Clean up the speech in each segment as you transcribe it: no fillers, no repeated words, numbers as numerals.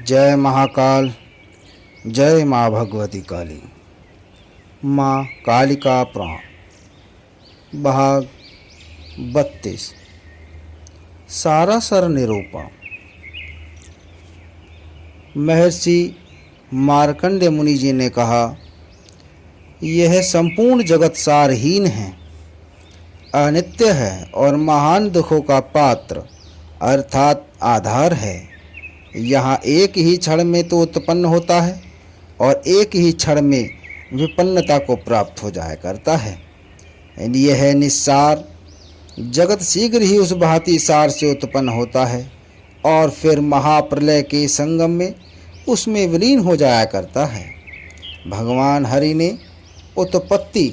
जय महाकाल, जय माँ भगवती काली। माँ कालिका पुराण भाग 32। सारासर निरूपण। महर्षि मार्कंडेय मुनि जी ने कहा, यह संपूर्ण जगत सारहीन है, अनित्य है और महान दुखों का पात्र अर्थात आधार है। यहाँ एक ही क्षण में तो उत्पन्न होता है और एक ही क्षण में विपन्नता को प्राप्त हो जाया करता है। यह निस्सार जगत शीघ्र ही उस भांति सार से उत्पन्न होता है और फिर महाप्रलय के संगम में उसमें विलीन हो जाया करता है। भगवान हरि ने उत्पत्ति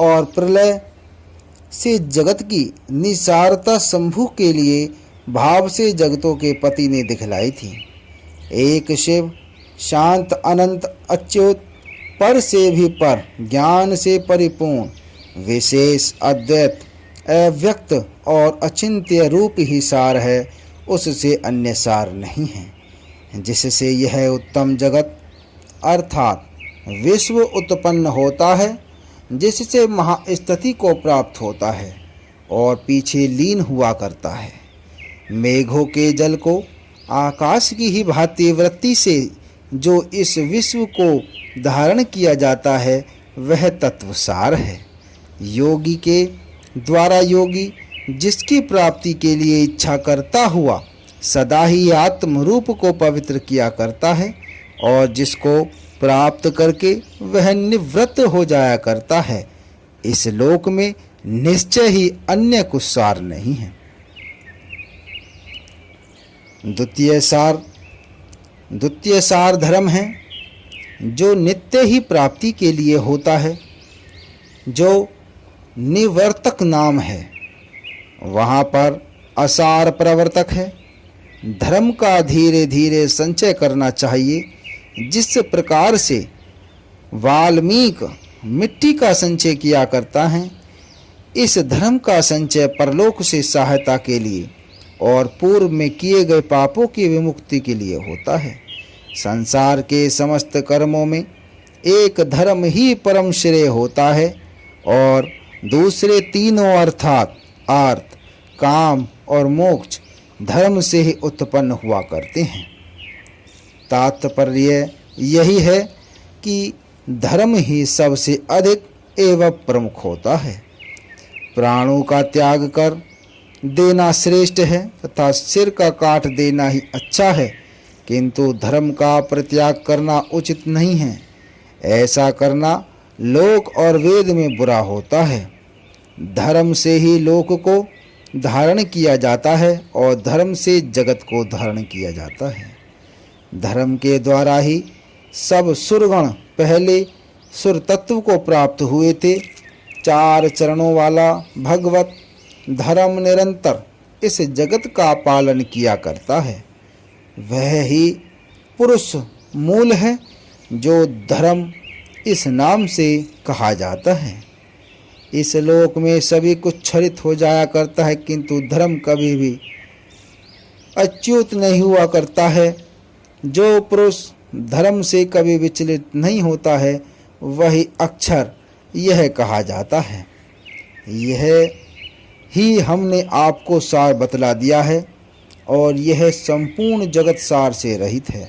और प्रलय से जगत की निसारता शंभु के लिए भाव से जगतों के पति ने दिखलाई थी। एक शिव शांत अनंत अच्युत पर से भी पर ज्ञान से परिपूर्ण विशेष अद्वैत अव्यक्त और अचिंत्य रूप ही सार है, उससे अन्य सार नहीं है। जिससे यह उत्तम जगत अर्थात विश्व उत्पन्न होता है, जिससे महास्थिति को प्राप्त होता है और पीछे लीन हुआ करता है। मेघों के जल को आकाश की ही भांति वृत्ति से जो इस विश्व को धारण किया जाता है, वह तत्व सार है। योगी के द्वारा योगी जिसकी प्राप्ति के लिए इच्छा करता हुआ सदा ही आत्म रूप को पवित्र किया करता है और जिसको प्राप्त करके वह निवृत्त हो जाया करता है, इस लोक में निश्चय ही अन्य कुछ सार नहीं है। द्वितीय सार धर्म है, जो नित्य ही प्राप्ति के लिए होता है, जो निवर्तक नाम है। वहाँ पर असार प्रवर्तक है। धर्म का धीरे धीरे संचय करना चाहिए, जिस प्रकार से वाल्मीकि मिट्टी का संचय किया करता है। इस धर्म का संचय परलोक से सहायता के लिए और पूर्व में किए गए पापों की विमुक्ति के लिए होता है। संसार के समस्त कर्मों में एक धर्म ही परम श्रेय होता है और दूसरे तीनों अर्थात अर्थ, काम और मोक्ष धर्म से ही उत्पन्न हुआ करते हैं। तात्पर्य यही है कि धर्म ही सबसे अधिक एवं प्रमुख होता है। प्राणों का त्याग कर देना श्रेष्ठ है तथा सिर का काट देना ही अच्छा है, किंतु धर्म का परित्याग करना उचित नहीं है। ऐसा करना लोक और वेद में बुरा होता है। धर्म से ही लोक को धारण किया जाता है और धर्म से जगत को धारण किया जाता है। धर्म के द्वारा ही सब सुरगण पहले सुर तत्व को प्राप्त हुए थे। 4 चरणों वाला भगवत धर्म निरंतर इस जगत का पालन किया करता है। वह ही पुरुष मूल है, जो धर्म इस नाम से कहा जाता है। इस लोक में सभी कुछ क्षरित हो जाया करता है, किंतु धर्म कभी भी अच्युत नहीं हुआ करता है। जो पुरुष धर्म से कभी विचलित नहीं होता है, वही अक्षर यह कहा जाता है। यह ही हमने आपको सार बतला दिया है और यह संपूर्ण जगत सार से रहित है।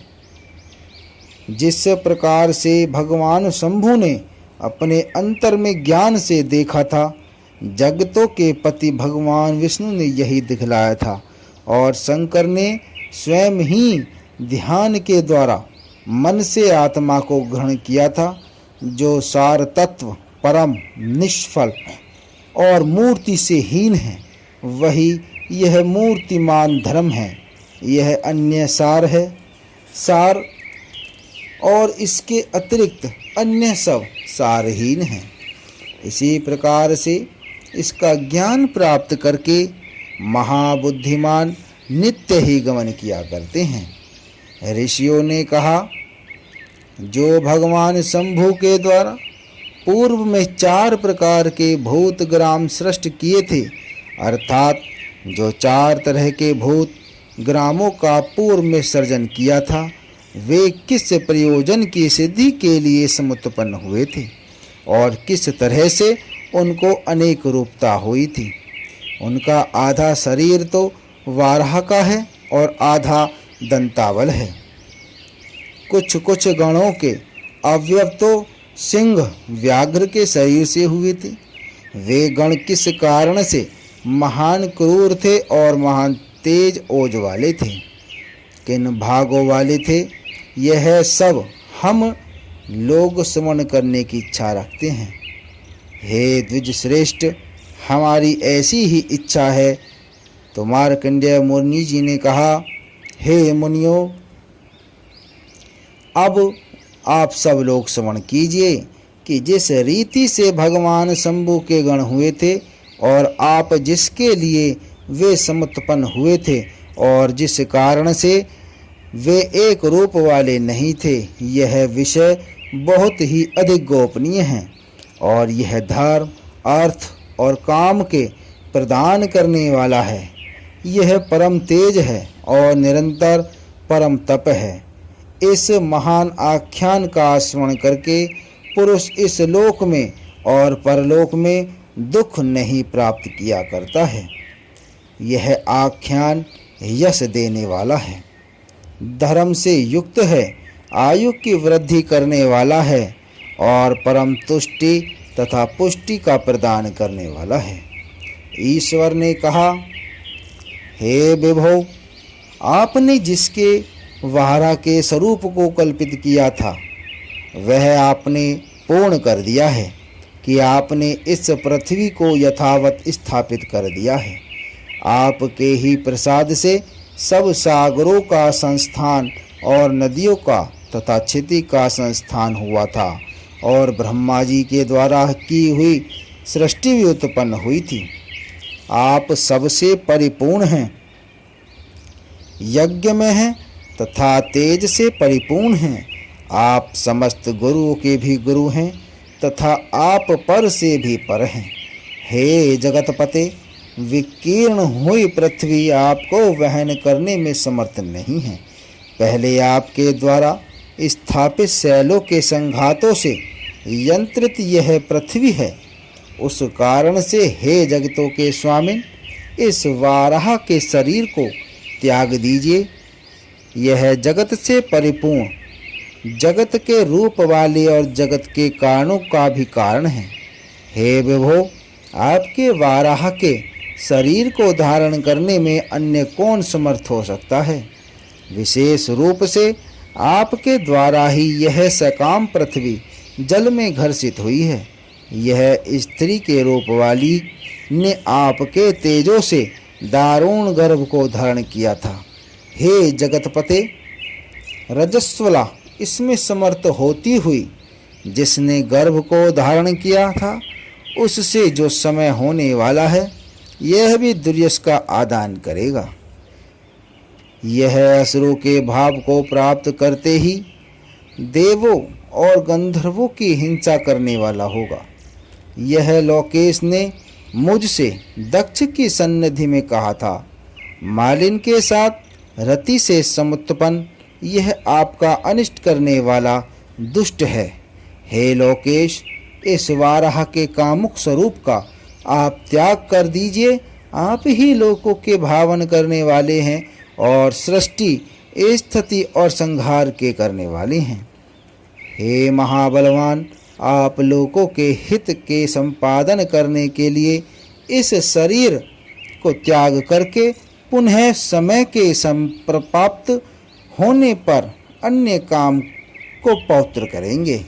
जिस प्रकार से भगवान शंभु ने अपने अंतर में ज्ञान से देखा था, जगतों के पति भगवान विष्णु ने यही दिखलाया था और शंकर ने स्वयं ही ध्यान के द्वारा मन से आत्मा को ग्रहण किया था, जो सार तत्व परम निष्फल और मूर्ति से हीन है। वही यह मूर्तिमान धर्म है। यह अन्य सार है। सार और इसके अतिरिक्त अन्य सब सारहीन है। इसी प्रकार से इसका ज्ञान प्राप्त करके महाबुद्धिमान नित्य ही गमन किया करते हैं। ऋषियों ने कहा, जो भगवान शंभु के द्वारा पूर्व में 4 प्रकार के भूत ग्राम सृष्ट किए थे, अर्थात जो 4 तरह के भूत ग्रामों का पूर्व में सर्जन किया था, वे किस प्रयोजन की सिद्धि के लिए समुत्पन्न हुए थे और किस तरह से उनको अनेक रूपता हुई थी। उनका आधा शरीर तो वाराह का है और आधा दंतावल है। कुछ कुछ गणों के अवयव तो सिंह व्याघ्र के शरीर से हुए थे। वे गण किस कारण से महान क्रूर थे और महान तेज ओज वाले थे, किन भागों वाले थे, यह सब हम लोग श्रवण करने की इच्छा रखते हैं। हे द्विज श्रेष्ठ, हमारी ऐसी ही इच्छा है। तो मार्कंडेय मुनि जी ने कहा, हे मुनियों, अब आप सब लोग श्रवण कीजिए कि जिस रीति से भगवान शंभु के गण हुए थे और आप जिसके लिए वे समुत्पन्न हुए थे और जिस कारण से वे एक रूप वाले नहीं थे, यह विषय बहुत ही अधिक गोपनीय है और यह धर्म, अर्थ और काम के प्रदान करने वाला है। यह परम तेज है और निरंतर परम तप है। इस महान आख्यान का स्मरण करके पुरुष इस लोक में और परलोक में दुख नहीं प्राप्त किया करता है। यह आख्यान यश देने वाला है, धर्म से युक्त है, आयु की वृद्धि करने वाला है और परम तुष्टि तथा पुष्टि का प्रदान करने वाला है। ईश्वर ने कहा, हे विभो, आपने जिसके वारा के स्वरूप को कल्पित किया था वह आपने पूर्ण कर दिया है कि आपने इस पृथ्वी को यथावत स्थापित कर दिया है। आपके ही प्रसाद से सब सागरों का संस्थान और नदियों का तथा क्षिति का संस्थान हुआ था और ब्रह्मा जी के द्वारा की हुई सृष्टि भी उत्पन्न हुई थी। आप सबसे परिपूर्ण हैं, यज्ञ में हैं तथा तेज से परिपूर्ण हैं। आप समस्त गुरुओं के भी गुरु हैं तथा आप पर से भी पर हैं। हे जगतपते, विकीर्ण हुई पृथ्वी आपको वहन करने में समर्थ नहीं है। पहले आपके द्वारा स्थापित शैलों के संघातों से यंत्रित यह पृथ्वी है। उस कारण से हे जगतों के स्वामिन, इस वाराह के शरीर को त्याग दीजिए। यह जगत से परिपूर्ण, जगत के रूप वाले और जगत के कारणों का भी कारण है। हे विभो, आपके वाराह के शरीर को धारण करने में अन्य कौन समर्थ हो सकता है। विशेष रूप से आपके द्वारा ही यह सकाम पृथ्वी जल में घर्षित हुई है। यह स्त्री के रूप वाली ने आपके तेजों से दारुण गर्भ को धारण किया था। हे जगतपते, रजस्वला इसमें समर्थ होती हुई जिसने गर्भ को धारण किया था, उससे जो समय होने वाला है यह भी दुर्यश का आदान करेगा। यह असुरों के भाव को प्राप्त करते ही देवों और गंधर्वों की हिंसा करने वाला होगा। यह लोकेश ने मुझसे दक्ष की सन्निधि में कहा था, मालिन के साथ रति से समुत्पन्न यह आपका अनिष्ट करने वाला दुष्ट है। हे लोकेश, इस वाराह के कामुक स्वरूप का आप त्याग कर दीजिए। आप ही लोकों के भावन करने वाले हैं और सृष्टि, स्थिति और संहार के करने वाले हैं। हे महाबलवान, आप लोगों के हित के संपादन करने के लिए इस शरीर को त्याग करके पुनः समय के संप्राप्त होने पर अन्य काम को पौत्र करेंगे।